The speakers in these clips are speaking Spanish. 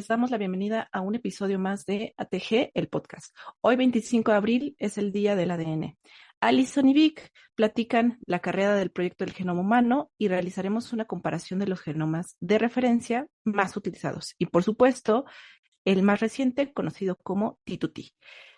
les damos la bienvenida a un episodio más de ATG, el podcast. Hoy, 25 de abril, es el Día del ADN. Alison y Vic platican la carrera del proyecto del genoma humano y realizaremos una comparación de los genomas de referencia más utilizados. Y, por supuesto, el más reciente, conocido como T2T.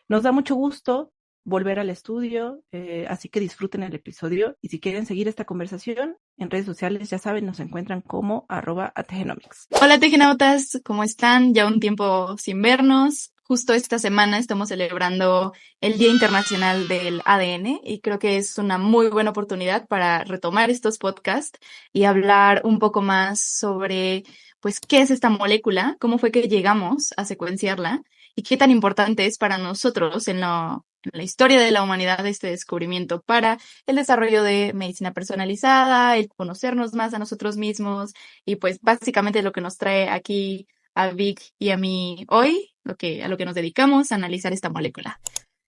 Nos da mucho gusto volver al estudio, así que disfruten el episodio y si quieren seguir esta conversación en redes sociales, ya saben, nos encuentran como @ATGenomics. Hola tejenautas, ¿cómo están? Ya un tiempo sin vernos. Justo esta semana estamos celebrando el Día Internacional del ADN y creo que es una muy buena oportunidad para retomar estos podcasts y hablar un poco más sobre, pues, qué es esta molécula, cómo fue que llegamos a secuenciarla y qué tan importante es para nosotros en la historia de la humanidad este descubrimiento para el desarrollo de medicina personalizada, el conocernos más a nosotros mismos y pues básicamente lo que nos trae aquí a Vic y a mí hoy, a lo que nos dedicamos, a analizar esta molécula.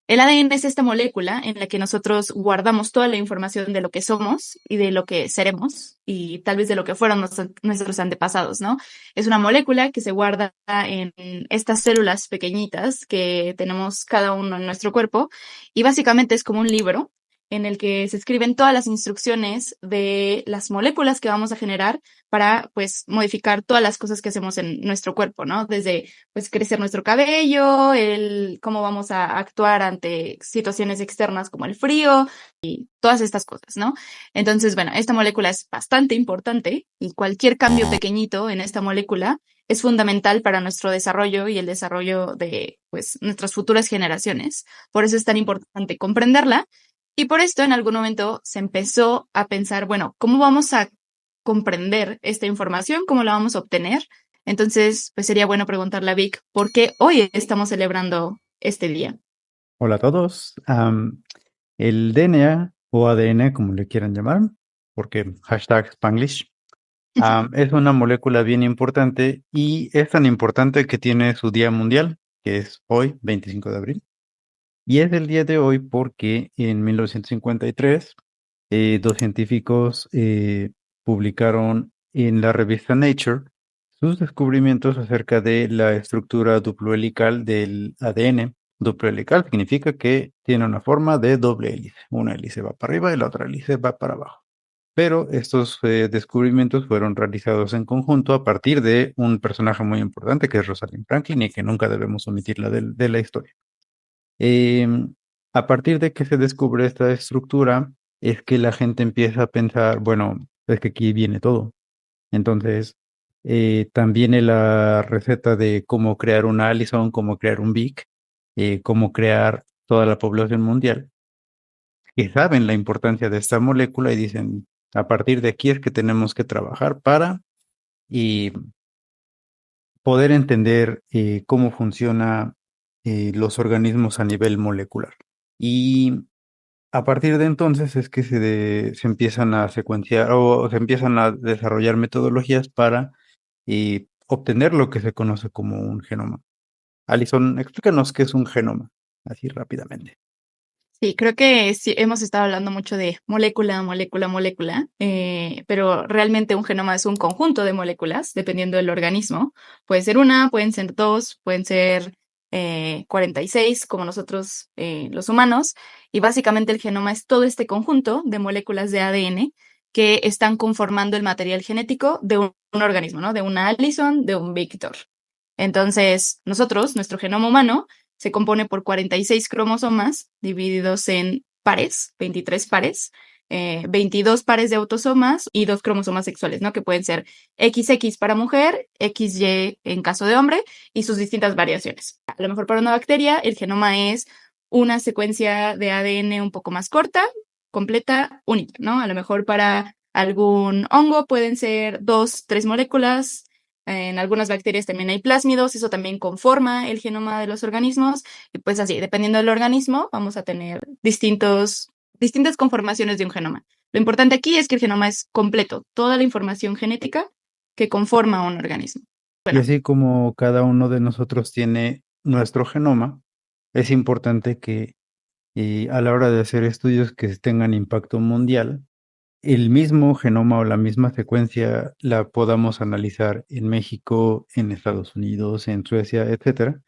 El ADN es esta molécula en la que nosotros guardamos toda la información de lo que somos y de lo que seremos y tal vez de lo que fueron nuestros antepasados, ¿no? Es una molécula que se guarda en estas células pequeñitas que tenemos cada uno en nuestro cuerpo y básicamente es como un libro en el que se escriben todas las instrucciones de las moléculas que vamos a generar para, pues, modificar todas las cosas que hacemos en nuestro cuerpo, ¿no? Desde, pues, crecer nuestro cabello, cómo vamos a actuar ante situaciones externas como el frío y todas estas cosas, ¿no? Entonces, bueno, esta molécula es bastante importante y cualquier cambio pequeñito en esta molécula es fundamental para nuestro desarrollo y el desarrollo de, pues, nuestras futuras generaciones. Por eso es tan importante comprenderla. Y por esto en algún momento se empezó a pensar, bueno, ¿cómo vamos a comprender esta información? ¿Cómo la vamos a obtener? Entonces, pues sería bueno preguntarle a Vic, ¿por qué hoy estamos celebrando este día? Hola a todos. El DNA o ADN, como le quieran llamar, porque hashtag Spanglish, es una molécula bien importante y es tan importante que tiene su día mundial, que es hoy, 25 de abril. Y es el día de hoy porque en 1953 dos científicos publicaron en la revista Nature sus descubrimientos acerca de la estructura duplohelical del ADN. Duplohelical significa que tiene una forma de doble hélice. Una hélice va para arriba y la otra hélice va para abajo. Pero estos descubrimientos fueron realizados en conjunto a partir de un personaje muy importante que es Rosalind Franklin y que nunca debemos omitirla de la historia. A partir de que se descubre esta estructura, es que la gente empieza a pensar, bueno, es que aquí viene todo. Entonces, también en la receta de cómo crear una Allison, cómo crear un Vic, cómo crear toda la población mundial, que saben la importancia de esta molécula y dicen, a partir de aquí es que tenemos que trabajar para y poder entender cómo funciona los organismos a nivel molecular. Y a partir de entonces es que se empiezan a secuenciar o se empiezan a desarrollar metodologías para obtener lo que se conoce como un genoma. Alison, explícanos qué es un genoma, así rápidamente. Sí, creo que sí, hemos estado hablando mucho de molécula, molécula, molécula, pero realmente un genoma es un conjunto de moléculas, dependiendo del organismo. Puede ser una, pueden ser dos, pueden ser 46, como nosotros los humanos, y básicamente el genoma es todo este conjunto de moléculas de ADN que están conformando el material genético de un organismo, ¿no? De una Allison, de un Victor. Entonces, nuestro genoma humano, se compone por 46 cromosomas divididos en pares, 23 pares, 22 pares de autosomas y 2 cromosomas sexuales, ¿no? Que pueden ser XX para mujer, XY en caso de hombre y sus distintas variaciones. A lo mejor para una bacteria el genoma es una secuencia de ADN un poco más corta, completa, única, ¿no? A lo mejor para algún hongo pueden ser 2, 3 moléculas. En algunas bacterias también hay plásmidos, eso también conforma el genoma de los organismos. Y pues así, dependiendo del organismo, vamos a tener distintas conformaciones de un genoma. Lo importante aquí es que el genoma es completo, toda la información genética que conforma un organismo. Y así como cada uno de nosotros tiene nuestro genoma, es importante que a la hora de hacer estudios que tengan impacto mundial, el mismo genoma o la misma secuencia la podamos analizar en México, en Estados Unidos, en Suecia, etcétera.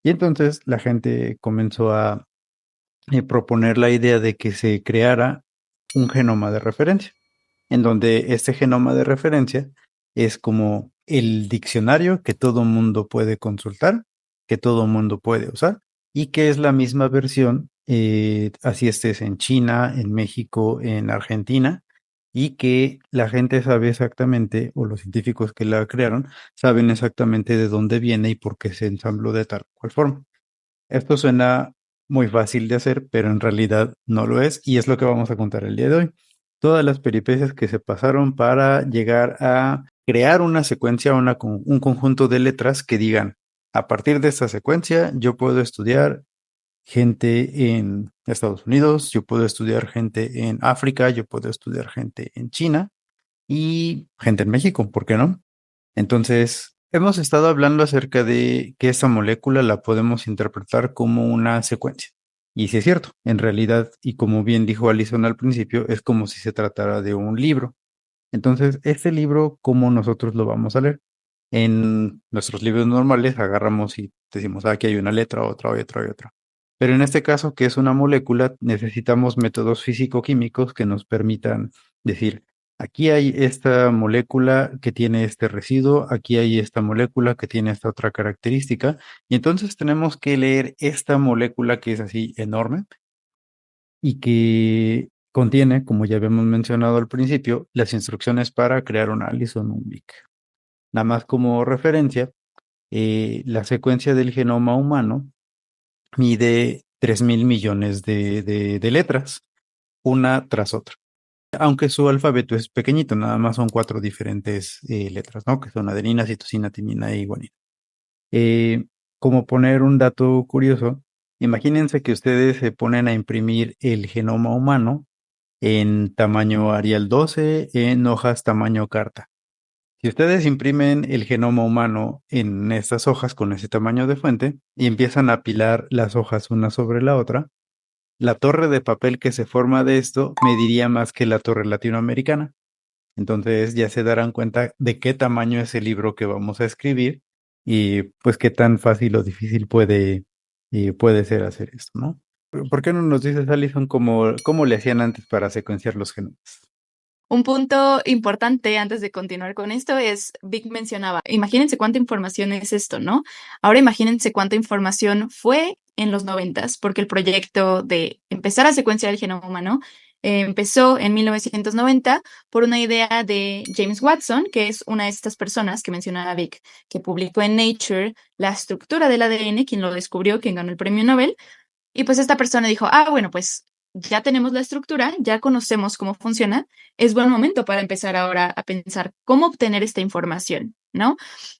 Y entonces la gente comenzó a proponer la idea de que se creara un genoma de referencia, en donde este genoma de referencia es como el diccionario que todo mundo puede consultar, que todo mundo puede usar, y que es la misma versión, así estés en China, en México, en Argentina, y que la gente sabe exactamente, o los científicos que la crearon, saben exactamente de dónde viene y por qué se ensambló de tal cual forma. Esto suena muy fácil de hacer, pero en realidad no lo es, y es lo que vamos a contar el día de hoy. Todas las peripecias que se pasaron para llegar a crear una secuencia, un conjunto de letras que digan, a partir de esta secuencia yo puedo estudiar gente en Estados Unidos, yo puedo estudiar gente en África, yo puedo estudiar gente en China y gente en México, ¿por qué no? Entonces, hemos estado hablando acerca de que esta molécula la podemos interpretar como una secuencia. Y sí es cierto, en realidad, y como bien dijo Alison al principio, es como si se tratara de un libro. Entonces, este libro, ¿cómo nosotros lo vamos a leer? En nuestros libros normales agarramos y decimos, aquí hay una letra, otra, otra y otra. Pero en este caso, que es una molécula, necesitamos métodos físico-químicos que nos permitan decir, aquí hay esta molécula que tiene este residuo, aquí hay esta molécula que tiene esta otra característica, y entonces tenemos que leer esta molécula que es así enorme y que contiene, como ya habíamos mencionado al principio, las instrucciones para crear una Allison Umbic. Nada más como referencia, la secuencia del genoma humano mide 3.000 millones de letras, una tras otra. Aunque su alfabeto es pequeñito, nada más son 4 diferentes letras, ¿no? Que son adenina, citosina, timina y guanina. Como poner un dato curioso, imagínense que ustedes se ponen a imprimir el genoma humano en tamaño Arial 12, en hojas tamaño carta. Si ustedes imprimen el genoma humano en estas hojas con ese tamaño de fuente y empiezan a apilar las hojas una sobre la otra, la torre de papel que se forma de esto mediría más que la torre latinoamericana. Entonces ya se darán cuenta de qué tamaño es el libro que vamos a escribir y pues qué tan fácil o difícil puede ser hacer esto, ¿no? ¿Por qué no nos dices, Alison, cómo le hacían antes para secuenciar los genomas? Un punto importante antes de continuar con esto es, Vic mencionaba, imagínense cuánta información es esto, ¿no? Ahora imagínense cuánta información fue en los 90s, porque el proyecto de empezar a secuenciar el genoma humano empezó en 1990 por una idea de James Watson, que es una de estas personas que mencionaba Vic, que publicó en Nature la estructura del ADN, quien lo descubrió, quien ganó el premio Nobel. Y pues esta persona dijo, bueno, pues ya tenemos la estructura, ya conocemos cómo funciona, es buen momento para empezar ahora a pensar cómo obtener esta información, ¿no?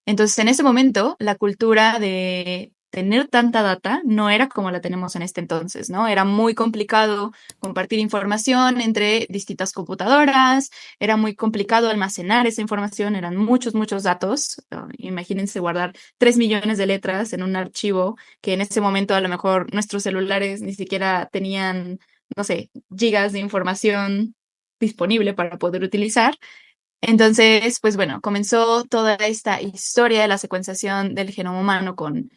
Entonces, en ese momento, la cultura de tener tanta data no era como la tenemos en este entonces, ¿no? Era muy complicado compartir información entre distintas computadoras, era muy complicado almacenar esa información, eran muchos, muchos datos. Imagínense guardar 3 millones de letras en un archivo que en ese momento a lo mejor nuestros celulares ni siquiera tenían, no sé, gigas de información disponible para poder utilizar. Entonces, pues bueno, comenzó toda esta historia de la secuenciación del genoma humano con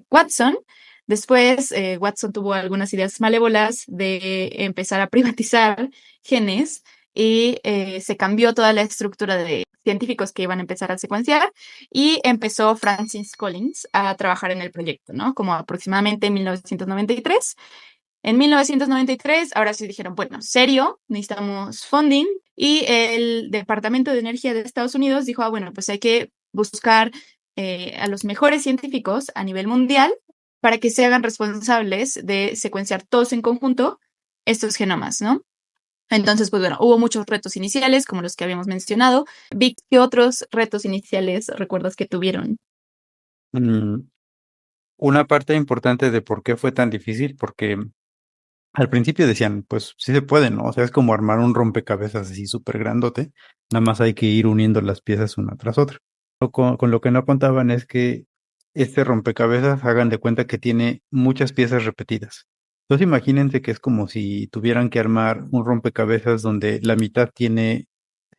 Watson. Después, Watson tuvo algunas ideas malévolas de empezar a privatizar genes y se cambió toda la estructura de científicos que iban a empezar a secuenciar y empezó Francis Collins a trabajar en el proyecto, ¿no? Como aproximadamente en 1993. En 1993, ahora sí dijeron, bueno, serio, necesitamos funding. Y el Departamento de Energía de Estados Unidos dijo, bueno, pues hay que buscar a los mejores científicos a nivel mundial para que se hagan responsables de secuenciar todos en conjunto estos genomas, ¿no? Entonces, pues bueno, hubo muchos retos iniciales, como los que habíamos mencionado. Vic, ¿qué otros retos iniciales recuerdas que tuvieron? Mm, Una parte importante de por qué fue tan difícil, porque al principio decían, pues sí se puede, ¿no? O sea, es como armar un rompecabezas así súper grandote, nada más hay que ir uniendo las piezas una tras otra. Con lo que no contaban es que este rompecabezas, hagan de cuenta que tiene muchas piezas repetidas. Entonces imagínense que es como si tuvieran que armar un rompecabezas donde la mitad tiene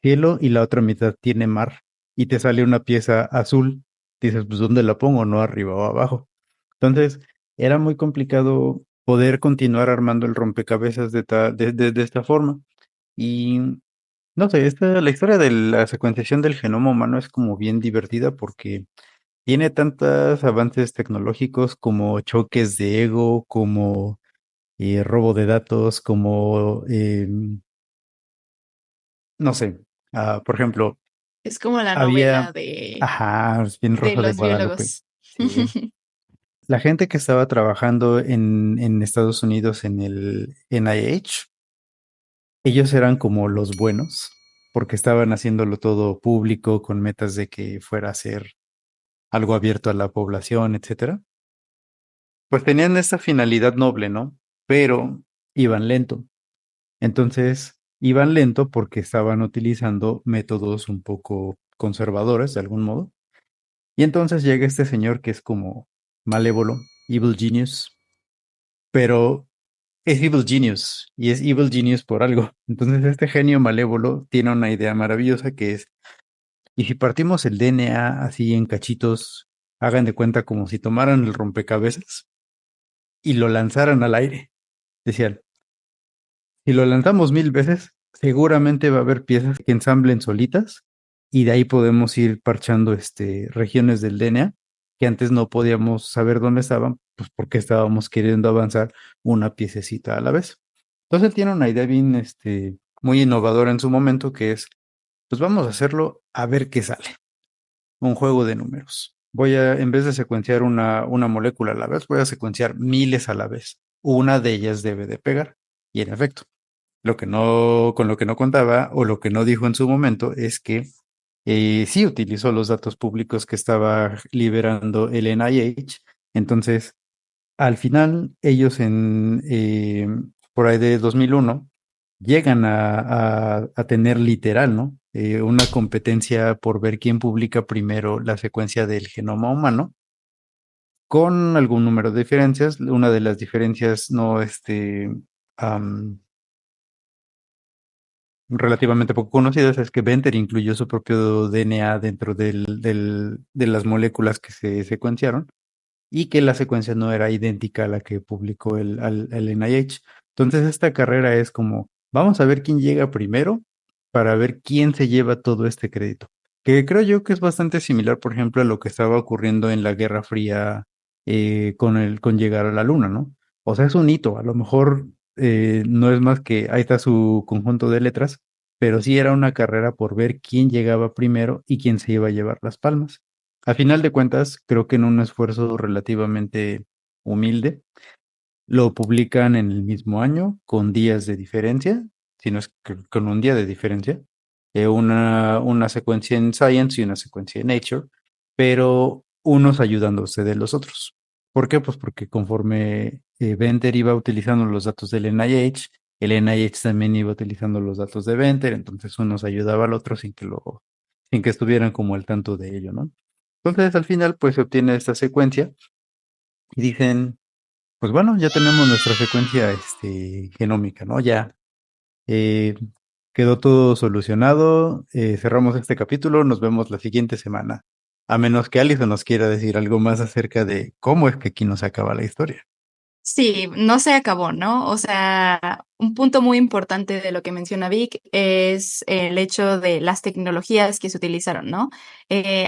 cielo y la otra mitad tiene mar y te sale una pieza azul. Dices, pues ¿dónde la pongo? ¿No? Arriba o abajo. Entonces era muy complicado poder continuar armando el rompecabezas de esta forma. Y no sé, la historia de la secuenciación del genoma humano es como bien divertida porque tiene tantos avances tecnológicos como choques de ego, como robo de datos, como, no sé, por ejemplo, Es como la había, novela de, ajá, es bien de Rosa de los Guadalupe, biólogos. sí. La gente que estaba trabajando en Estados Unidos en el NIH, ellos eran como los buenos, porque estaban haciéndolo todo público con metas de que fuera a ser algo abierto a la población, etcétera. Pues tenían esa finalidad noble, ¿no? Pero iban lento. Entonces, iban lento porque estaban utilizando métodos un poco conservadores, de algún modo. Y entonces llega este señor que es como malévolo, Evil Genius, pero es Evil Genius y es Evil Genius por algo. Entonces, este genio malévolo tiene una idea maravillosa que es, ¿y si partimos el DNA así en cachitos, hagan de cuenta como si tomaran el rompecabezas y lo lanzaran al aire? Decían, si lo lanzamos 1000 veces, seguramente va a haber piezas que ensamblen solitas y de ahí podemos ir parchando regiones del DNA que antes no podíamos saber dónde estaban, pues porque estábamos queriendo avanzar una piececita a la vez. Entonces él tiene una idea bien muy innovadora en su momento que es, pues vamos a hacerlo a ver qué sale. Un juego de números. En vez de secuenciar una molécula a la vez, voy a secuenciar miles a la vez. Una de ellas debe de pegar. Y en efecto, con lo que no contaba o lo que no dijo en su momento es que sí utilizó los datos públicos que estaba liberando el NIH. Entonces, al final, ellos por ahí de 2001 llegan a tener literal, ¿no? Una competencia por ver quién publica primero la secuencia del genoma humano, con algún número de diferencias. Una de las diferencias no, am, relativamente poco conocidas es que Venter incluyó su propio DNA dentro de las moléculas que se secuenciaron y que la secuencia no era idéntica a la que publicó el NIH. Entonces esta carrera es como, vamos a ver quién llega primero para ver quién se lleva todo este crédito. Que creo yo que es bastante similar, por ejemplo, a lo que estaba ocurriendo en la Guerra Fría con llegar a la Luna, ¿no? O sea, es un hito, a lo mejor no es más que ahí está su conjunto de letras, pero sí era una carrera por ver quién llegaba primero y quién se iba a llevar las palmas. A final de cuentas, creo que en un esfuerzo relativamente humilde, lo publican en el mismo año, con días de diferencia, si no es que con un día de diferencia, una secuencia en Science y una secuencia en Nature, pero unos ayudándose de los otros. ¿Por qué? Pues porque conforme Venter iba utilizando los datos del NIH, el NIH también iba utilizando los datos de Venter, entonces unos ayudaba al otro sin que estuvieran como al tanto de ello, ¿no? Entonces al final pues se obtiene esta secuencia y dicen, pues bueno, ya tenemos nuestra secuencia genómica, ¿no? Ya eh, quedó todo solucionado, cerramos este capítulo, nos vemos la siguiente semana. A menos que Alison nos quiera decir algo más acerca de cómo es que aquí nos acaba la historia. Sí, no se acabó, ¿no? O sea, un punto muy importante de lo que menciona Vic es el hecho de las tecnologías que se utilizaron, ¿no?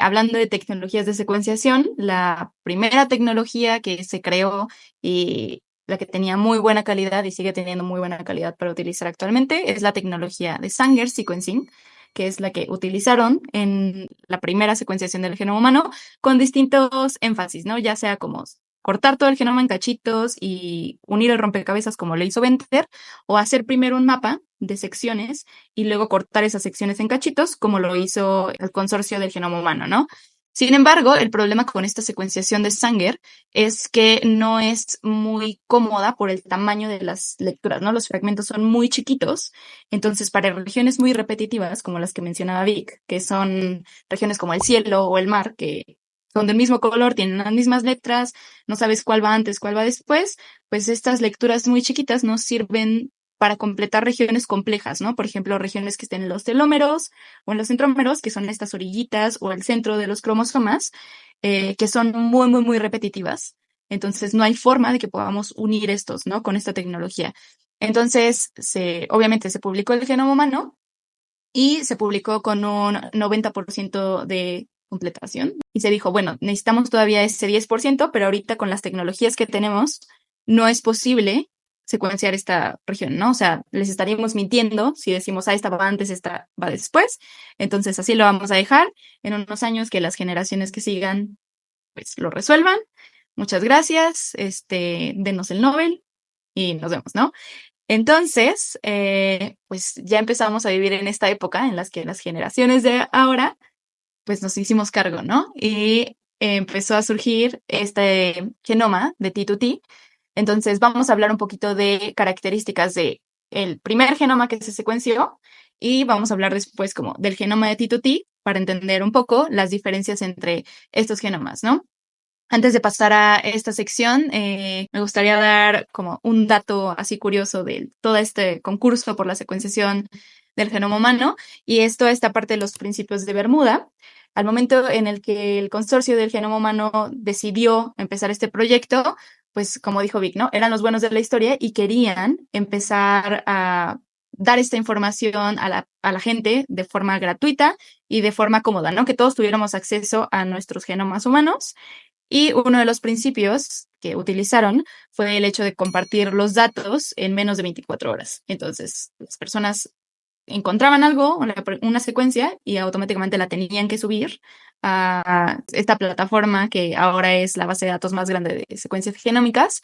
Hablando de tecnologías de secuenciación, la primera tecnología que se creó y la que tenía muy buena calidad y sigue teniendo muy buena calidad para utilizar actualmente es la tecnología de Sanger Sequencing, que es la que utilizaron en la primera secuenciación del genoma humano con distintos énfasis, ¿no? Ya sea como cortar todo el genoma en cachitos y unir el rompecabezas como lo hizo Venter, o hacer primero un mapa de secciones y luego cortar esas secciones en cachitos como lo hizo el consorcio del genoma humano, ¿no? Sin embargo, el problema con esta secuenciación de Sanger es que no es muy cómoda por el tamaño de las lecturas, ¿no? Los fragmentos son muy chiquitos, entonces para regiones muy repetitivas, como las que mencionaba Vic, que son regiones como el cielo o el mar, que son del mismo color, tienen las mismas letras, no sabes cuál va antes, cuál va después, pues estas lecturas muy chiquitas nos sirven para completar regiones complejas, ¿no? Por ejemplo, regiones que estén en los telómeros o en los centrómeros, que son estas orillitas o el centro de los cromosomas, que son muy, muy, muy repetitivas. Entonces, no hay forma de que podamos unir estos, ¿no? Con esta tecnología. Entonces, obviamente se publicó el genoma humano y se publicó con un 90% de completación. Y se dijo, bueno, necesitamos todavía ese 10%, pero ahorita con las tecnologías que tenemos, no es posible secuenciar esta región, ¿no? O sea, les estaríamos mintiendo si decimos, esta va antes, esta va después. Entonces, así lo vamos a dejar. En unos años que las generaciones que sigan, pues lo resuelvan. Muchas gracias, denos el Nobel y nos vemos, ¿no? Entonces, pues ya empezamos a vivir en esta época en las que las generaciones de ahora, pues nos hicimos cargo, ¿no? Y empezó a surgir este genoma de T2T. Entonces, vamos a hablar un poquito de características de el primer genoma que se secuenció y vamos a hablar después como del genoma de T2T para entender un poco las diferencias entre estos genomas, ¿no? Antes de pasar a esta sección, me gustaría dar como un dato así curioso de todo este concurso por la secuenciación del genoma humano, y esto esta parte de los principios de Bermuda. Al momento en el que el consorcio del genoma humano decidió empezar este proyecto, pues como dijo Vic, ¿no? Eran los buenos de la historia y querían empezar a dar esta información a la gente de forma gratuita y de forma cómoda, ¿no? Que todos tuviéramos acceso a nuestros genomas humanos. Y uno de los principios que utilizaron fue el hecho de compartir los datos en menos de 24 horas. Entonces, las personas encontraban algo, una secuencia, y automáticamente la tenían que subir a esta plataforma que ahora es la base de datos más grande de secuencias genómicas.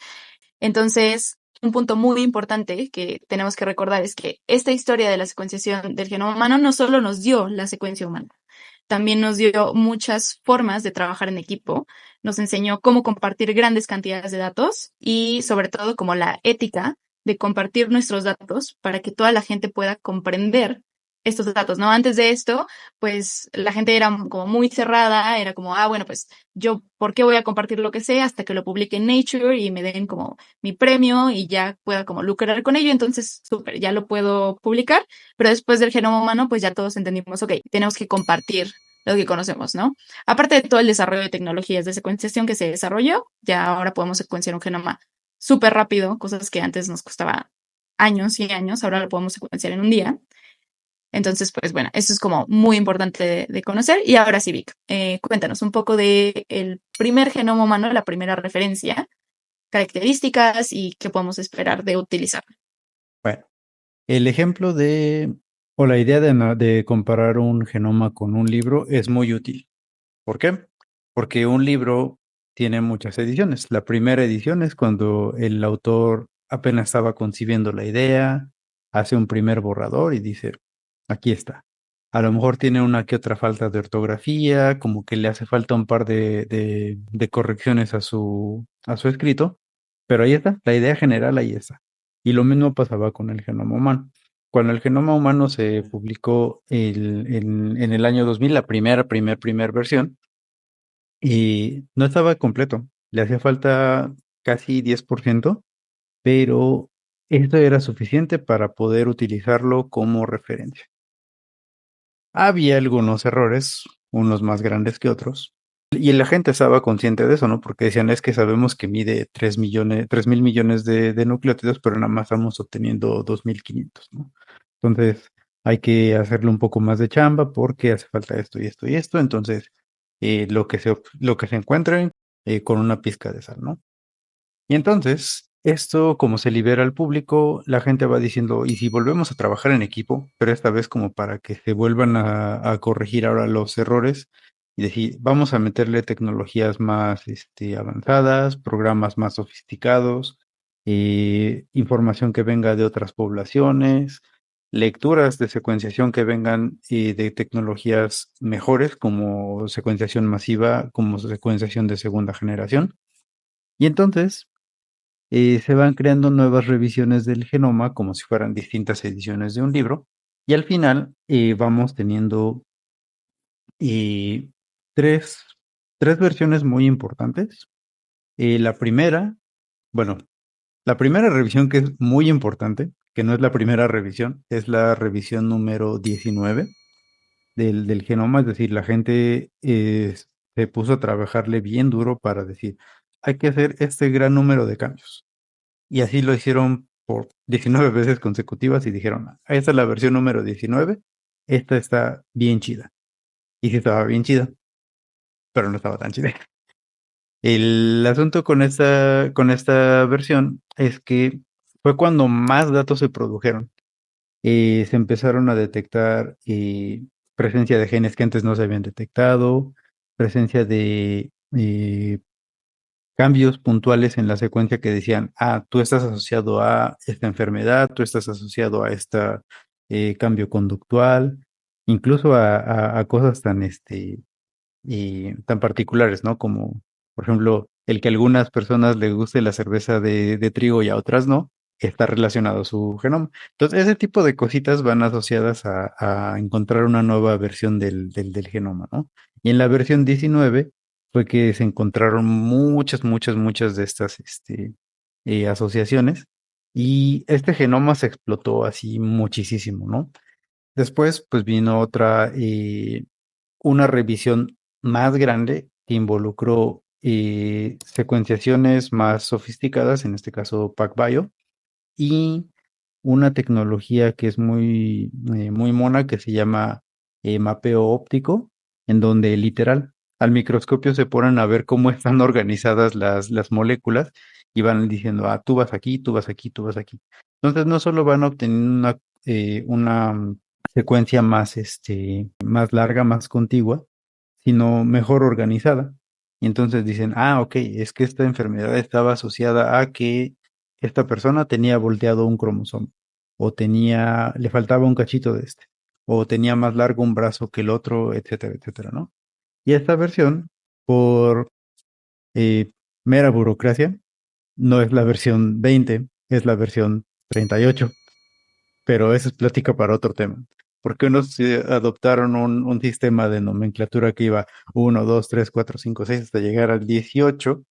Entonces, un punto muy importante que tenemos que recordar es que esta historia de la secuenciación del genoma humano no solo nos dio la secuencia humana, también nos dio muchas formas de trabajar en equipo, nos enseñó cómo compartir grandes cantidades de datos y sobre todo como la ética de compartir nuestros datos para que toda la gente pueda comprender estos datos, ¿no? Antes de esto, pues la gente era como muy cerrada, era como, bueno, pues yo, ¿por qué voy a compartir lo que sé hasta que lo publique en Nature y me den como mi premio y ya pueda como lucrar con ello? Entonces, súper, ya lo puedo publicar, pero después del genoma humano, pues ya todos entendimos, ok, tenemos que compartir lo que conocemos, ¿no? Aparte de todo el desarrollo de tecnologías de secuenciación que se desarrolló, ya ahora podemos secuenciar un genoma súper rápido, cosas que antes nos costaba años y años, ahora lo podemos secuenciar en un día. Entonces, pues bueno, eso es como muy importante de conocer. Y ahora sí, Vic, cuéntanos un poco de el primer genoma humano, la primera referencia, características y qué podemos esperar de utilizar. Bueno, el ejemplo o la idea de comparar un genoma con un libro es muy útil. ¿Por qué? Porque un libro tiene muchas ediciones. La primera edición es cuando el autor apenas estaba concibiendo la idea, hace un primer borrador y dice, aquí está. A lo mejor tiene una que otra falta de ortografía, como que le hace falta un par de correcciones a su escrito, pero ahí está, la idea general ahí está. Y lo mismo pasaba con el genoma humano. Cuando el genoma humano se publicó en el año 2000, la primera versión, y no estaba completo, le hacía falta casi 10%, pero esto era suficiente para poder utilizarlo como referencia. Había algunos errores, unos más grandes que otros, y la gente estaba consciente de eso, ¿no? Porque decían, es que sabemos que mide 3.000 millones de nucleótidos, pero nada más estamos obteniendo 2.500, ¿no? Entonces, hay que hacerle un poco más de chamba porque hace falta esto y esto y esto. Entonces, lo que se encuentren con una pizca de sal, ¿no? Y entonces, esto como se libera al público, la gente va diciendo, ¿y si volvemos a trabajar en equipo? Pero esta vez como para que se vuelvan a corregir ahora los errores y decir, vamos a meterle tecnologías más avanzadas, programas más sofisticados, información que venga de otras poblaciones, lecturas de secuenciación que vengan de tecnologías mejores como secuenciación masiva, como secuenciación de segunda generación. Y entonces se van creando nuevas revisiones del genoma como si fueran distintas ediciones de un libro. Y al final vamos teniendo tres tres versiones muy importantes. La primera, bueno, la primera revisión que es muy importante, que no es la primera revisión, es la revisión número 19 del genoma, es decir, la gente se puso a trabajarle bien duro para decir, hay que hacer este gran número de cambios. Y así lo hicieron por 19 veces consecutivas y dijeron, esta es la versión número 19, esta está bien chida. Y sí estaba bien chida, pero no estaba tan chida. El asunto con esta versión es que fue cuando más datos se produjeron. Se empezaron a detectar presencia de genes que antes no se habían detectado, presencia de cambios puntuales en la secuencia que decían, tú estás asociado a esta enfermedad, tú estás asociado a este cambio conductual, incluso a cosas tan particulares, ¿no? Como, por ejemplo, el que a algunas personas les guste la cerveza de trigo y a otras no, está relacionado a su genoma. Entonces, ese tipo de cositas van asociadas a encontrar una nueva versión del genoma, ¿no? Y en la versión 19 fue que se encontraron muchas de estas asociaciones y este genoma se explotó así muchísimo, ¿no? Después, pues vino una revisión más grande que involucró secuenciaciones más sofisticadas, en este caso PacBio, y una tecnología que es muy mona que se llama mapeo óptico, en donde literal al microscopio se ponen a ver cómo están organizadas las moléculas y van diciendo, tú vas aquí, tú vas aquí, tú vas aquí. Entonces no solo van obteniendo una secuencia más larga, más contigua, sino mejor organizada. Y entonces dicen, ok, es que esta enfermedad estaba asociada a que esta persona tenía volteado un cromosoma, o le faltaba un cachito de o tenía más largo un brazo que el otro, etcétera, etcétera, ¿no? Y esta versión, por eh, mera burocracia, no es la versión 20, es la versión 38. Pero eso es plática para otro tema. Porque unos adoptaron un sistema de nomenclatura que iba 1, 2, 3, 4, 5, 6 hasta llegar al 18,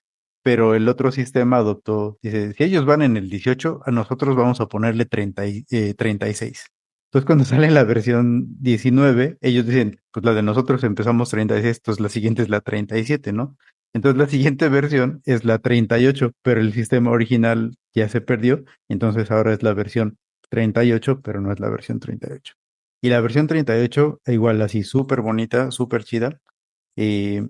pero el otro sistema adoptó, dice, si ellos van en el 18, a nosotros vamos a ponerle 36. Entonces cuando sale la versión 19, ellos dicen, pues la de nosotros empezamos 36, entonces la siguiente es la 37, ¿no? Entonces la siguiente versión es la 38, pero el sistema original ya se perdió, entonces ahora es la versión 38, pero no es la versión 38. Y la versión 38, igual así, súper bonita, súper chida. eh,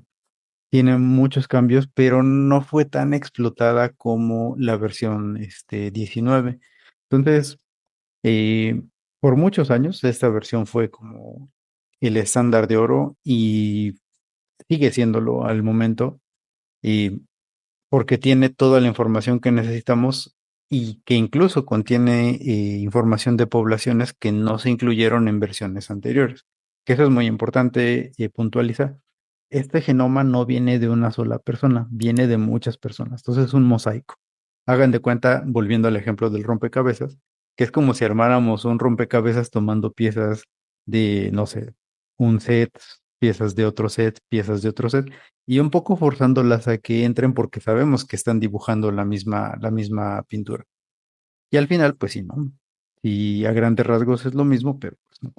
Tiene muchos cambios, pero no fue tan explotada como la versión 19. Entonces, eh, por muchos años, esta versión fue como el estándar de oro y sigue siéndolo al momento. Y porque tiene toda la información que necesitamos y que incluso contiene información de poblaciones que no se incluyeron en versiones anteriores. Que eso es muy importante puntualizar. Este genoma no viene de una sola persona, viene de muchas personas. Entonces es un mosaico. Hagan de cuenta, volviendo al ejemplo del rompecabezas, que es como si armáramos un rompecabezas tomando piezas de, no sé, un set, piezas de otro set, piezas de otro set y un poco forzándolas a que entren porque sabemos que están dibujando la misma pintura. Y al final, pues sí, ¿no? Y a grandes rasgos es lo mismo, pero pues no.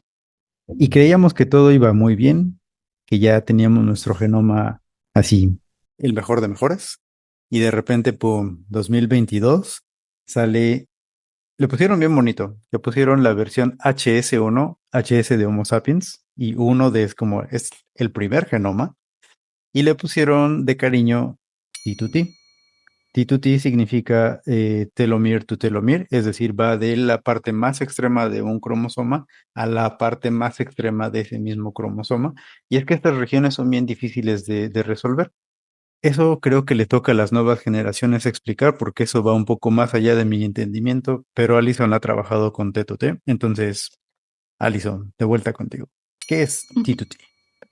Y creíamos que todo iba muy bien, que ya teníamos nuestro genoma así, el mejor de mejores. Y de repente, pum, 2022, sale, le pusieron bien bonito, le pusieron la versión HS1, HS de Homo sapiens, y uno de es el primer genoma y le pusieron de cariño T2T. T2T significa telomere to telomere, es decir, va de la parte más extrema de un cromosoma a la parte más extrema de ese mismo cromosoma. Y es que estas regiones son bien difíciles de resolver. Eso creo que le toca a las nuevas generaciones explicar porque eso va un poco más allá de mi entendimiento, pero Alison ha trabajado con T2T. Entonces, Alison, de vuelta contigo. ¿Qué es T2T?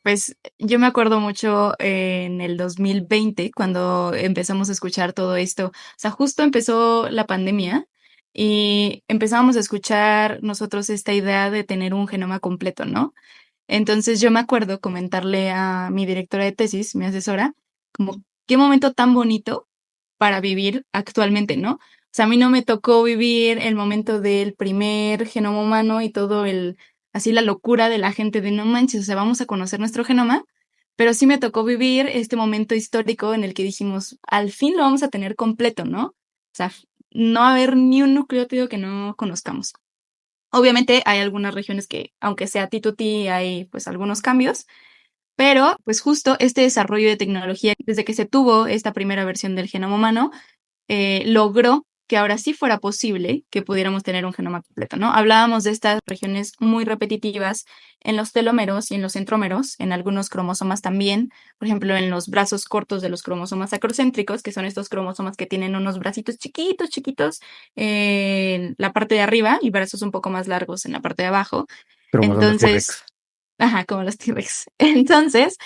Pues yo me acuerdo mucho en el 2020, cuando empezamos a escuchar todo esto. O sea, justo empezó la pandemia y empezábamos a escuchar nosotros esta idea de tener un genoma completo, ¿no? Entonces yo me acuerdo comentarle a mi directora de tesis, mi asesora, como qué momento tan bonito para vivir actualmente, ¿no? O sea, a mí no me tocó vivir el momento del primer genoma humano y todo así la locura de la gente de no manches, o sea, vamos a conocer nuestro genoma, pero sí me tocó vivir este momento histórico en el que dijimos, al fin lo vamos a tener completo, ¿no? O sea, no va a haber ni un nucleótido que no conozcamos. Obviamente hay algunas regiones que, aunque sea T2T, hay pues algunos cambios, pero pues justo este desarrollo de tecnología, desde que se tuvo esta primera versión del genoma humano, logró que ahora sí fuera posible que pudiéramos tener un genoma completo, ¿no? Hablábamos de estas regiones muy repetitivas en los telómeros y en los centrómeros, en algunos cromosomas también, por ejemplo, en los brazos cortos de los cromosomas acrocéntricos, que son estos cromosomas que tienen unos bracitos chiquitos, chiquitos en la parte de arriba y brazos un poco más largos en la parte de abajo. Cromosomas Entonces, T-Rex. ajá, como los T-Rex. Entonces,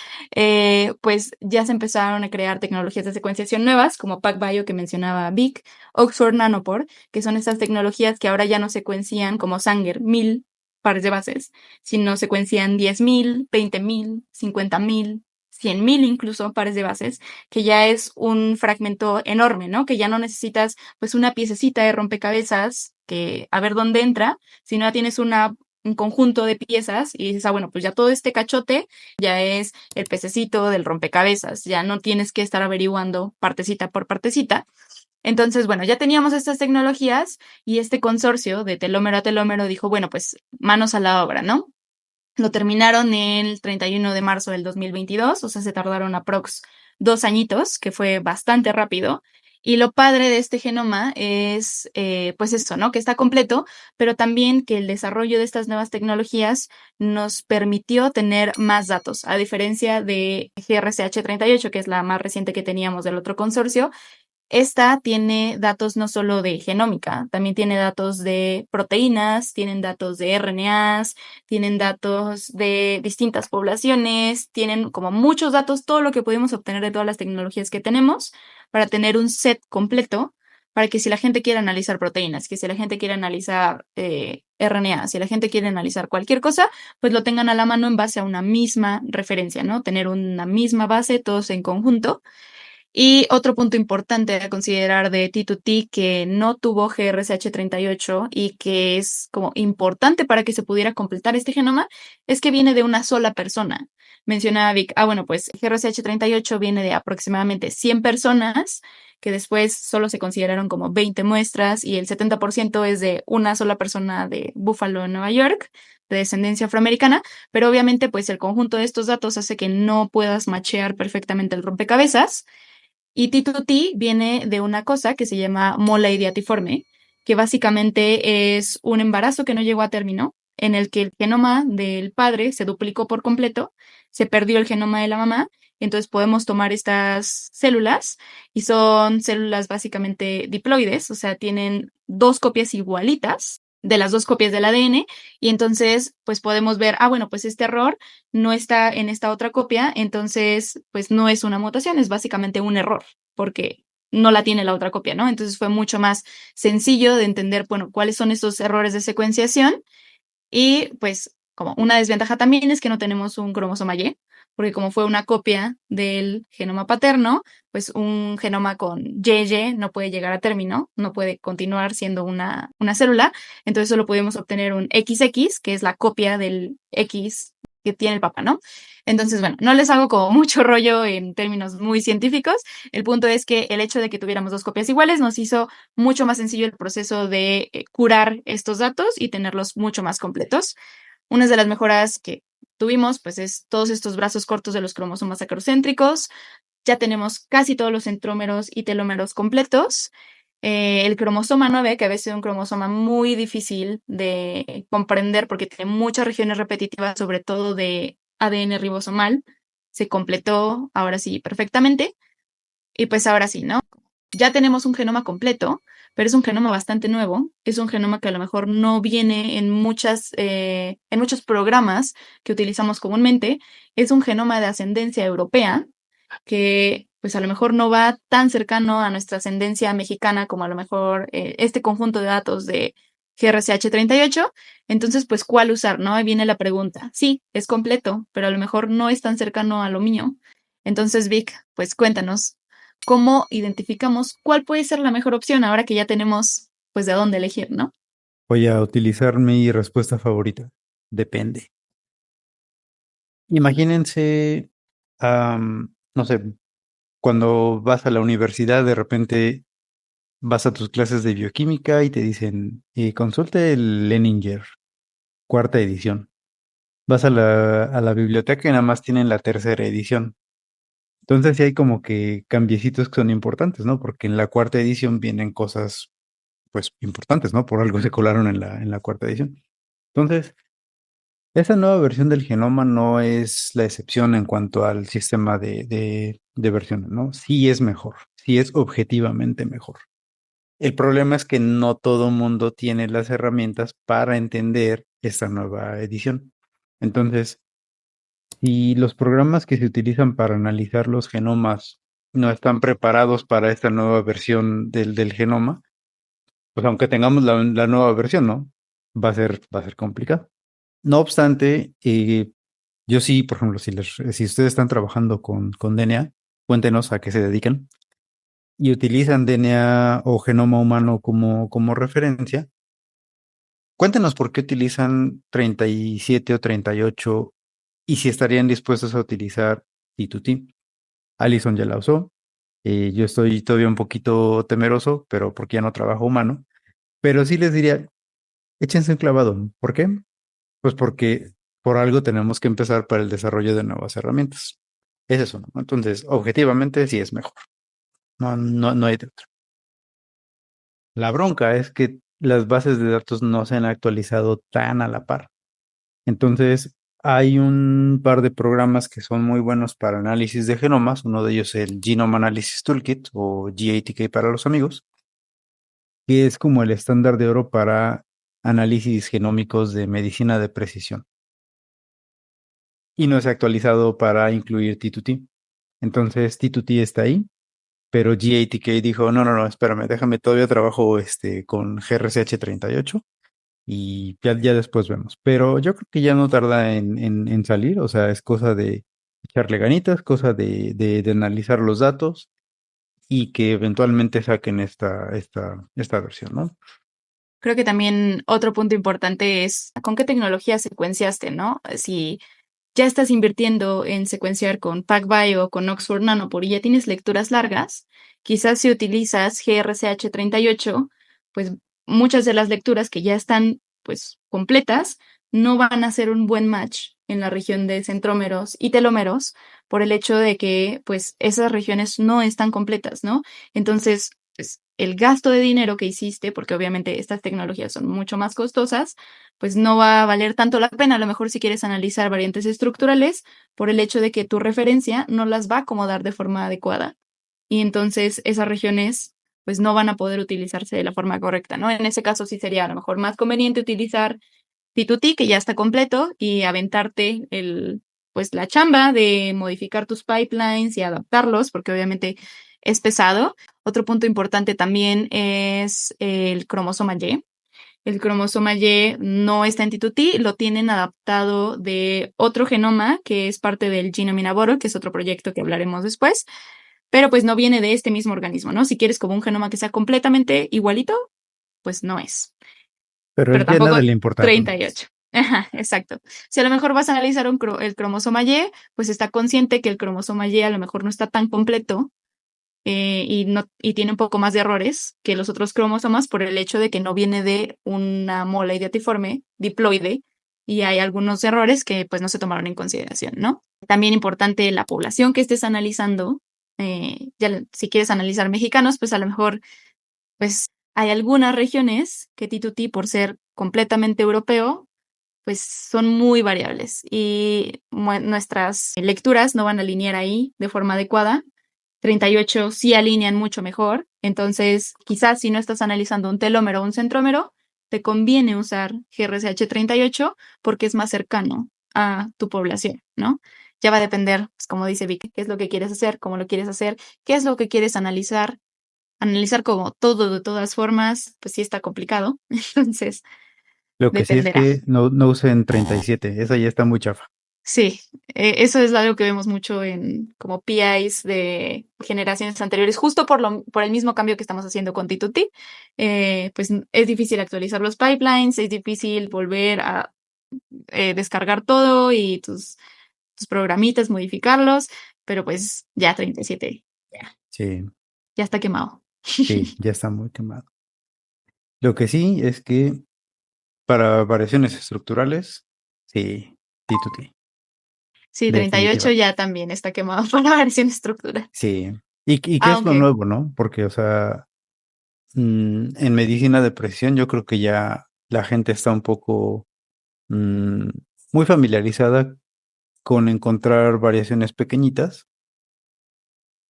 pues ya se empezaron a crear tecnologías de secuenciación nuevas, como PacBio que mencionaba Vic, Oxford Nanopore, que son estas tecnologías que ahora ya no secuencian como Sanger 1000 pares de bases, sino secuencian 10.000, 20.000, 50.000, 100.000 incluso pares de bases, que ya es un fragmento enorme, ¿no? Que ya no necesitas pues una piececita de rompecabezas que a ver dónde entra, sino ya tienes un conjunto de piezas y dices, bueno, pues ya todo este cachote ya es el pececito del rompecabezas, ya no tienes que estar averiguando partecita por partecita. Entonces, bueno, ya teníamos estas tecnologías y este consorcio de telómero a telómero dijo, bueno, pues manos a la obra, ¿no? Lo terminaron el 31 de marzo del 2022, o sea, se tardaron aprox 2 añitos, que fue bastante rápido. Y lo padre de este genoma es, pues eso, ¿no? Que está completo, pero también que el desarrollo de estas nuevas tecnologías nos permitió tener más datos, a diferencia de GRCH38, que es la más reciente que teníamos del otro consorcio. Esta tiene datos no solo de genómica, también tiene datos de proteínas, tienen datos de RNAs, tienen datos de distintas poblaciones, tienen como muchos datos, todo lo que pudimos obtener de todas las tecnologías que tenemos para tener un set completo, para que si la gente quiere analizar proteínas, que si la gente quiere analizar RNA, si la gente quiere analizar cualquier cosa, pues lo tengan a la mano en base a una misma referencia, ¿no? Tener una misma base, todos en conjunto. Y otro punto importante a considerar de T2T que no tuvo GRCH38 y que es como importante para que se pudiera completar este genoma es que viene de una sola persona. Mencionaba Vic, bueno, pues GRCH38 viene de aproximadamente 100 personas que después solo se consideraron como 20 muestras y el 70% es de una sola persona de Buffalo, en Nueva York, de descendencia afroamericana, pero obviamente pues el conjunto de estos datos hace que no puedas machear perfectamente el rompecabezas. Y T2T viene de una cosa que se llama mola idiatiforme, que básicamente es un embarazo que no llegó a término, en el que el genoma del padre se duplicó por completo, se perdió el genoma de la mamá, entonces podemos tomar estas células y son células básicamente diploides, o sea, tienen dos copias igualitas de las dos copias del ADN y entonces pues podemos ver, bueno, pues este error no está en esta otra copia, entonces pues no es una mutación, es básicamente un error, porque no la tiene la otra copia, ¿no? Entonces fue mucho más sencillo de entender, bueno, cuáles son estos errores de secuenciación y pues como una desventaja también es que no tenemos un cromosoma Y, porque como fue una copia del genoma paterno, pues un genoma con YY no puede llegar a término, no puede continuar siendo una célula, entonces solo pudimos obtener un XX, que es la copia del X que tiene el papá, ¿no? Entonces, bueno, no les hago como mucho rollo en términos muy científicos. El punto es que el hecho de que tuviéramos dos copias iguales nos hizo mucho más sencillo el proceso de curar estos datos y tenerlos mucho más completos. Una de las mejoras que tuvimos, pues, es todos estos brazos cortos de los cromosomas acrocéntricos. Ya tenemos casi todos los centrómeros y telómeros completos. El cromosoma 9, que a veces es un cromosoma muy difícil de comprender porque tiene muchas regiones repetitivas, sobre todo de ADN ribosomal, se completó ahora sí perfectamente. Y pues ahora sí, ¿no? Ya tenemos un genoma completo, pero es un genoma bastante nuevo. Es un genoma que a lo mejor no viene en muchos programas que utilizamos comúnmente. Es un genoma de ascendencia europea que pues a lo mejor no va tan cercano a nuestra ascendencia mexicana como a lo mejor este conjunto de datos de GRCH38, entonces, pues, ¿cuál usar, no? Ahí viene la pregunta. Sí, es completo, pero a lo mejor no es tan cercano a lo mío. Entonces, Vic, pues cuéntanos, ¿cómo identificamos cuál puede ser la mejor opción ahora que ya tenemos, pues, de dónde elegir, ¿no? Voy a utilizar mi respuesta favorita. Depende. Imagínense, no sé, cuando vas a la universidad, de repente vas a tus clases de bioquímica y te dicen, consulte el Leninger, cuarta edición. Vas a la biblioteca y nada más tienen la tercera edición. Entonces sí hay como que cambiecitos que son importantes, ¿no? Porque en la cuarta edición vienen cosas, pues, importantes, ¿no? Por algo se colaron en la cuarta edición. Entonces, esa nueva versión del genoma no es la excepción en cuanto al sistema de versiones, ¿no? Sí es mejor, sí es objetivamente mejor. El problema es que no todo mundo tiene las herramientas para entender esta nueva edición. Entonces, si los programas que se utilizan para analizar los genomas no están preparados para esta nueva versión del genoma, pues aunque tengamos la nueva versión, ¿no? Va a ser complicado. No obstante, yo sí, por ejemplo, si ustedes están trabajando con DNA, cuéntenos a qué se dedican y utilizan DNA o genoma humano como referencia. Cuéntenos por qué utilizan 37 o 38 y si estarían dispuestos a utilizar T2T. Allison ya la usó. Yo estoy todavía un poquito temeroso, pero porque ya no trabajo humano. Pero sí les diría, échense un clavado. ¿Por qué? Pues porque por algo tenemos que empezar para el desarrollo de nuevas herramientas. Es eso, ¿no? Entonces, objetivamente sí es mejor. No hay de otra. La bronca es que las bases de datos no se han actualizado tan a la par. Entonces, hay un par de programas que son muy buenos para análisis de genomas. Uno de ellos es el Genome Analysis Toolkit o GATK para los amigos, que es como el estándar de oro para análisis genómicos de medicina de precisión. Y no se ha actualizado para incluir T2T. Entonces, T2T está ahí, pero GATK dijo, no, espérame, déjame, todavía trabajo con GRCH38 y ya después vemos. Pero yo creo que ya no tarda en salir, o sea, es cosa de echarle ganitas, cosa de analizar los datos y que eventualmente saquen esta versión, ¿no? Creo que también otro punto importante es con qué tecnología secuenciaste, ¿no? Si ya estás invirtiendo en secuenciar con PacBio o con Oxford Nanopore y ya tienes lecturas largas, quizás si utilizas GRCH38, pues muchas de las lecturas que ya están pues completas no van a ser un buen match en la región de centrómeros y telómeros por el hecho de que pues esas regiones no están completas, ¿no? Entonces, pues el gasto de dinero que hiciste, porque obviamente estas tecnologías son mucho más costosas, pues no va a valer tanto la pena, a lo mejor si quieres analizar variantes estructurales, por el hecho de que tu referencia no las va a acomodar de forma adecuada. Y entonces esas regiones pues no van a poder utilizarse de la forma correcta, ¿no? En ese caso sí sería a lo mejor más conveniente utilizar T2T, que ya está completo, y aventarte pues la chamba de modificar tus pipelines y adaptarlos, porque obviamente es pesado. Otro punto importante también es el cromosoma Y. El cromosoma Y no está en T2T, lo tienen adaptado de otro genoma que es parte del Genome Innovator, que es otro proyecto que hablaremos después, pero pues no viene de este mismo organismo, ¿no? Si quieres como un genoma que sea completamente igualito, pues no es. Pero Pero él ya nada tampoco le importa. 38. Ajá, exacto. Si a lo mejor vas a analizar el cromosoma Y, pues está consciente que el cromosoma Y a lo mejor no está tan completo y tiene un poco más de errores que los otros cromosomas por el hecho de que no viene de una mola idiotiforme diploide y hay algunos errores que pues no se tomaron en consideración, ¿no? También importante la población que estés analizando. Si quieres analizar mexicanos, pues a lo mejor pues hay algunas regiones que T2T por ser completamente europeo pues son muy variables y nuestras lecturas no van a alinear ahí de forma adecuada. 38 sí alinean mucho mejor, entonces quizás si no estás analizando un telómero o un centrómero, te conviene usar GRCH38 porque es más cercano a tu población, ¿no? Ya va a depender, pues, como dice Vic, qué es lo que quieres hacer, cómo lo quieres hacer, qué es lo que quieres analizar analizar como todo de todas formas, pues sí está complicado. Entonces, Lo que sí es dependerá. que no usen 37, esa ya está muy chafa. Sí, eso es algo que vemos mucho en como PIs de generaciones anteriores, justo por el mismo cambio que estamos haciendo con T2T. Pues es difícil actualizar los pipelines, es difícil volver a descargar todo y tus programitas, modificarlos, pero pues ya 37, Sí, ya está quemado. sí, ya está muy quemado. Lo que sí es que para variaciones estructurales, sí, T2T, Sí, 38 definitiva. ya también está quemado para versión estructural. Sí. ¿Y qué es lo Aunque nuevo, no? Porque, o sea, en medicina de precisión yo creo que ya la gente está un poco mm, muy familiarizada con encontrar variaciones pequeñitas,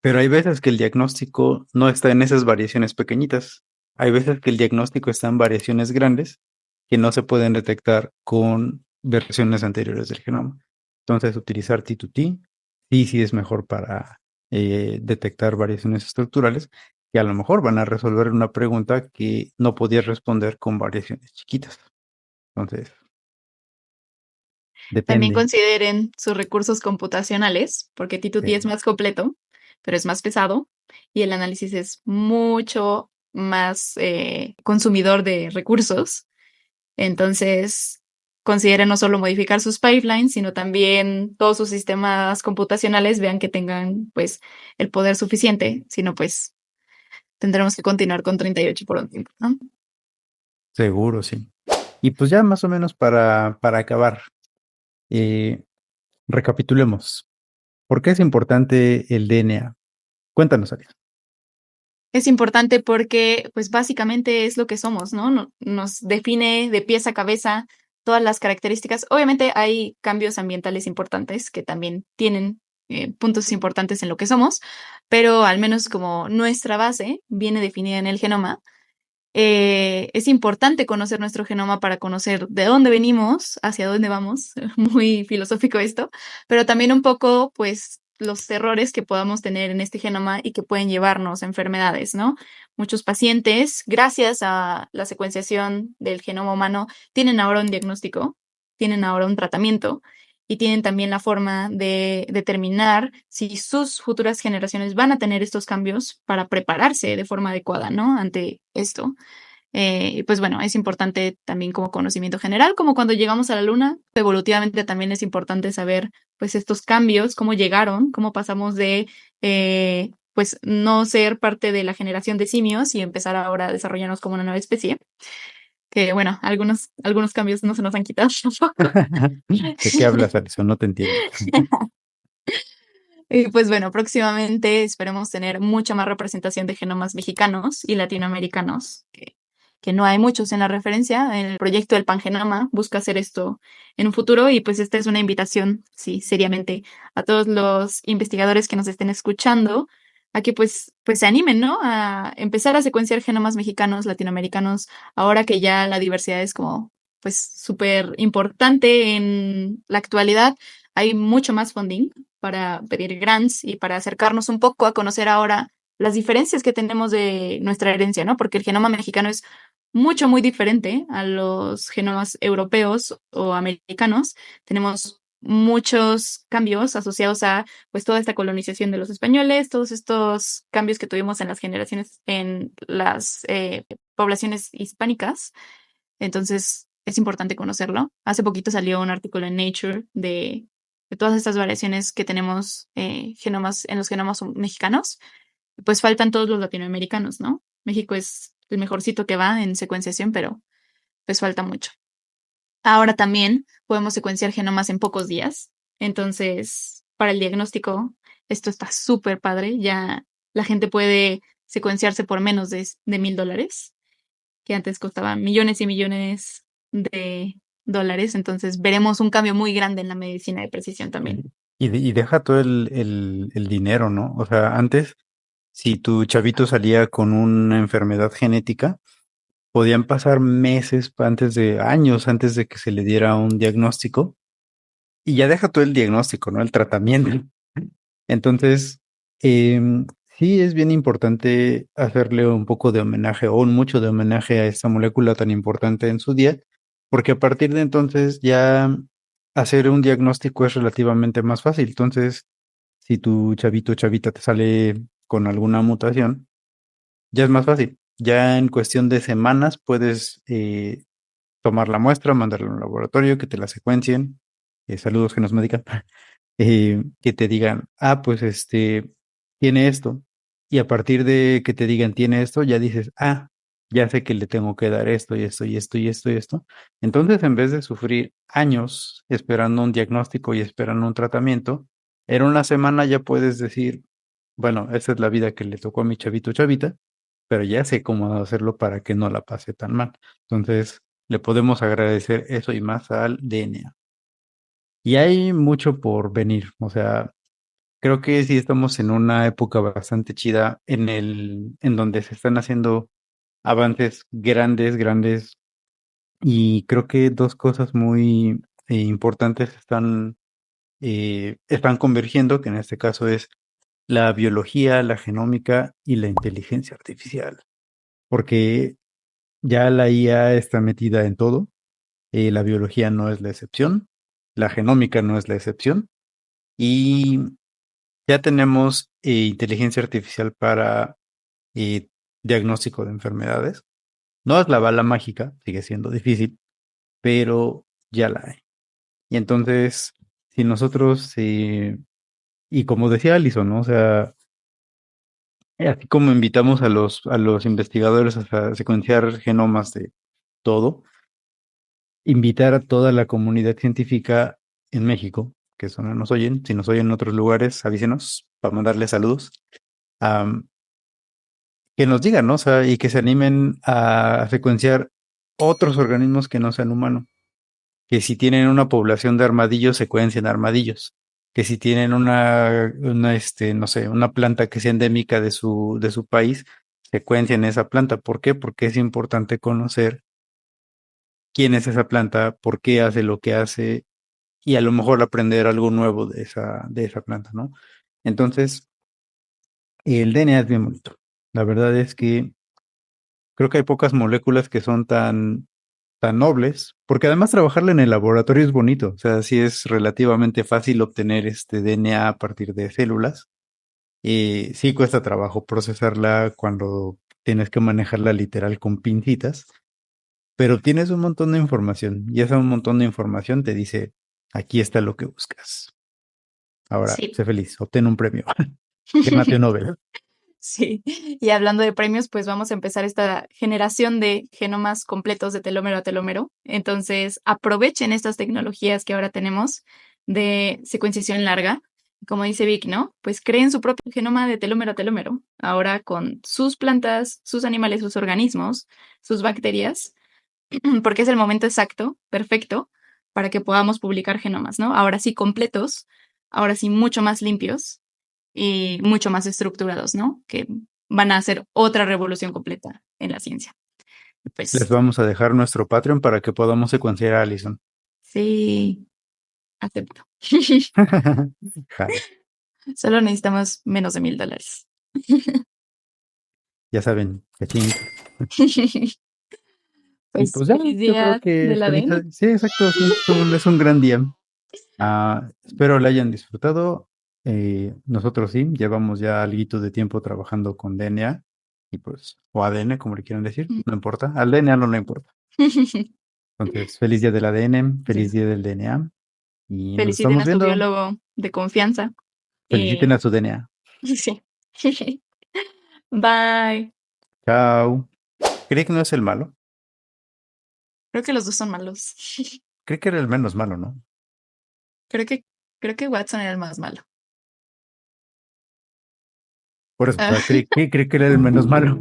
pero hay veces que el diagnóstico no está en esas variaciones pequeñitas. Hay veces que el diagnóstico está en variaciones grandes que no se pueden detectar con versiones anteriores del genoma. Entonces, utilizar T2T sí es mejor para detectar variaciones estructurales que a lo mejor van a resolver una pregunta que no podías responder con variaciones chiquitas. Entonces, también depende. consideren sus recursos computacionales, porque T2T es Sí, más completo, pero es más pesado y el análisis es mucho más consumidor de recursos. Entonces, consideren no solo modificar sus pipelines, sino también todos sus sistemas computacionales vean que tengan pues el poder suficiente, sino pues tendremos que continuar con 38 por un tiempo, ¿no? seguro, sí. Y pues ya más o menos para acabar, eh, recapitulemos. ¿Por qué es importante el DNA? Cuéntanos, Arias. Es importante porque, pues básicamente es lo que somos, ¿no? Nos define de pies a cabeza todas las características. Obviamente hay cambios ambientales importantes que también tienen puntos importantes en lo que somos, pero al menos como nuestra base viene definida en el genoma. Es importante conocer nuestro genoma para conocer de dónde venimos, hacia dónde vamos, muy filosófico esto, pero también un poco, pues, los errores que podamos tener en este genoma y que pueden llevarnos a enfermedades, ¿no? Muchos pacientes, gracias a la secuenciación del genoma humano, tienen ahora un diagnóstico, tienen ahora un tratamiento y tienen también la forma de determinar si sus futuras generaciones van a tener estos cambios para prepararse de forma adecuada, ¿no? Ante esto. Y pues bueno, es importante también como conocimiento general, como cuando llegamos a la luna, evolutivamente también es importante saber pues estos cambios, cómo llegaron, cómo pasamos de pues no ser parte de la generación de simios y empezar ahora a desarrollarnos como una nueva especie, que bueno, algunos cambios no se nos han quitado tampoco. ¿De qué hablas, Alison? No te entiendo. Y pues bueno, próximamente esperemos tener mucha más representación de genomas mexicanos y latinoamericanos, que no hay muchos en la referencia. El proyecto del Pangenoma busca hacer esto en un futuro y pues esta es una invitación, sí, seriamente, a todos los investigadores que nos estén escuchando a que pues se animen, ¿no? A empezar a secuenciar genomas mexicanos, latinoamericanos, ahora que ya la diversidad es como pues súper importante en la actualidad. Hay mucho más funding para pedir grants y para acercarnos un poco a conocer ahora las diferencias que tenemos de nuestra herencia, ¿no? Porque el genoma mexicano es muy diferente a los genomas europeos o americanos. Tenemos muchos cambios asociados a pues toda esta colonización de los españoles, todos estos cambios que tuvimos en las generaciones, en las poblaciones hispánicas. Entonces, es importante conocerlo. Hace poquito salió un artículo en Nature de todas estas variaciones que tenemos genomas en los genomas mexicanos. Pues faltan todos los latinoamericanos, ¿no? México es el mejorcito que va en secuenciación, pero pues falta mucho. Ahora también podemos secuenciar genomas en pocos días. Entonces, para el diagnóstico, esto está súper padre. Ya la gente puede secuenciarse por menos de $1,000, que antes costaban millones y millones de dólares. Entonces, veremos un cambio muy grande en la medicina de precisión también. Y deja todo el dinero, ¿no? O sea, antes, si tu chavito salía con una enfermedad genética, podían pasar meses años antes de que se le diera un diagnóstico. Y ya deja todo el diagnóstico, ¿no? El tratamiento. Entonces, sí es bien importante hacerle un poco de homenaje o un mucho de homenaje a esta molécula tan importante en su día, porque a partir de entonces ya hacer un diagnóstico es relativamente más fácil. Entonces, si tu chavito o chavita te sale con alguna mutación, ya es más fácil. Ya en cuestión de semanas puedes tomar la muestra, mandarla a un laboratorio, que te la secuencien. Saludos que nos medican. Que te digan, pues tiene esto. Y a partir de que te digan, tiene esto, ya dices, ya sé que le tengo que dar esto y esto y esto y esto y esto. Entonces, en vez de sufrir años esperando un diagnóstico y esperando un tratamiento, en una semana ya puedes decir, bueno, esta es la vida que le tocó a mi chavito o chavita, pero ya sé cómo hacerlo para que no la pase tan mal. Entonces, le podemos agradecer eso y más al DNA. Y hay mucho por venir, o sea, creo que sí estamos en una época bastante chida en donde se están haciendo avances grandes, grandes, y creo que dos cosas muy importantes están convergiendo, que en este caso es la biología, la genómica y la inteligencia artificial, porque ya la IA está metida en todo, la biología no es la excepción, la genómica no es la excepción, y ya tenemos inteligencia artificial para diagnóstico de enfermedades. No es la bala mágica, sigue siendo difícil, pero ya la hay. Y entonces, si nosotros, y como decía Alison, ¿no? O sea, así como invitamos a los investigadores a secuenciar genomas de todo, invitar a toda la comunidad científica en México, que eso no nos oyen, si nos oyen en otros lugares, avísenos para mandarles saludos, am, que nos digan, ¿no? O sea, y que se animen a secuenciar otros organismos que no sean humanos. Que si tienen una población de armadillos, secuencien armadillos. Que si tienen no sé, una planta que sea endémica de su país, secuencien esa planta. ¿Por qué? Porque es importante conocer quién es esa planta, por qué hace lo que hace, y a lo mejor aprender algo nuevo de esa planta, ¿no? Entonces, el DNA es bien bonito. La verdad es que creo que hay pocas moléculas que son tan nobles, porque además trabajarla en el laboratorio es bonito, o sea, sí es relativamente fácil obtener este DNA a partir de células, y sí cuesta trabajo procesarla cuando tienes que manejarla literal con pincitas, pero tienes un montón de información, y ese un montón de información te dice, aquí está lo que buscas. Ahora, Sí. sé feliz, obtén un premio, gánate un Nobel. Sí, y hablando de premios, pues vamos a empezar esta generación de genomas completos de telómero a telómero. Entonces, aprovechen estas tecnologías que ahora tenemos de secuenciación larga. Como dice Vic, ¿no? Pues creen su propio genoma de telómero a telómero, ahora con sus plantas, sus animales, sus organismos, sus bacterias, porque es el momento exacto, perfecto, para que podamos publicar genomas, ¿no? Ahora sí completos, ahora sí mucho más limpios y mucho más estructurados, ¿no? Que van a hacer otra revolución completa en la ciencia. Les Pues vamos a dejar nuestro Patreon para que podamos secuenciar a Allison. sí, acepto. Jalo. Solo necesitamos menos de $1,000. Ya saben, cachín. Y Pues pues ya, feliz yo creo día que del feliz. ADN. Sí, exacto, sí, es un gran día. Espero le hayan disfrutado. Nosotros sí, llevamos ya algo de tiempo trabajando con DNA y pues, o ADN, como le quieran decir, no importa. Al DNA no le importa. Entonces, feliz día del ADN, feliz Sí. día del DNA y nos Feliciten estamos a su viendo. biólogo de confianza. Feliciten Y a su DNA. sí. Bye. Chao. ¿Cree que no es el malo? Creo que los dos son malos. Cree que era el menos malo, ¿no? Creo que, creo que Watson era el más malo. Por eso, o Ah, sea, cree que era el menos malo.